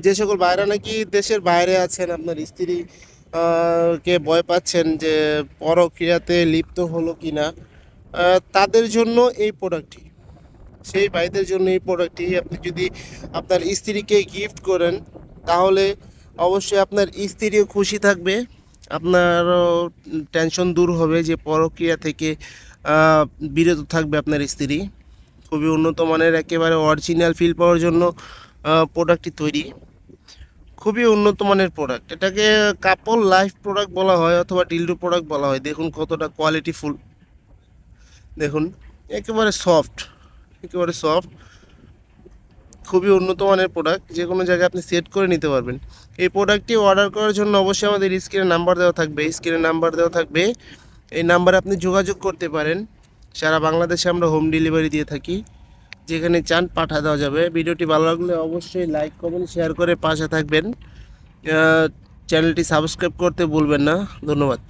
যে সকল ভাইরা নাকি দেশের বাইরে আছেন, আপনার স্ত্রী কে ভয় পাচ্ছেন যে পরক্রিয়াতে লিপ্ত হলো কিনা, তাদের জন্য এই প্রোডাক্টটি, সেই ভাইদের জন্য এই প্রোডাক্টটি। আপনি যদি আপনার স্ত্রীকে গিফট করেন তাহলে অবশ্যই আপনার স্ত্রীও খুশি থাকবে, আপনারও টেনশন দূর হবে যে পরক্রিয়া থেকে আহ, বিরত থাকবে আপনার স্ত্রী। খুবই উন্নত মানের, একেবারে অরিজিনাল ফিল পাওয়ার জন্য প্রোডাক্টটি তৈরি। খুবই উন্নত মানের প্রোডাক্ট, এটাকে কাপল লাইফ প্রোডাক্ট বলা হয় অথবা ডিলডো প্রোডাক্ট বলা হয়। দেখুন কতটা কোয়ালিটিফুল, দেখুন একেবারে সফট, একেবারে সফট। খুবই উন্নত মানের প্রোডাক্ট, যে কোনো জায়গায় আপনি সেট করে নিতে পারবেন। এই প্রোডাক্টটি অর্ডার করার জন্য অবশ্যই আমাদের স্ক্রিনে নাম্বার দেওয়া থাকবে, স্ক্রিনে নাম্বার দেওয়া থাকবে, এই নাম্বারে আপনি যোগাযোগ করতে পারেন। সারা বাংলাদেশে আমরা হোম ডেলিভারি দিয়ে থাকি, যেখানে চান পাঠা দেওয়া যাবে। ভিডিওটি ভালো লাগলে অবশ্যই লাইক কমেন্ট শেয়ার করে পাশে থাকবেন। চ্যানেলটি সাবস্ক্রাইব করতে ভুলবেন না। ধন্যবাদ।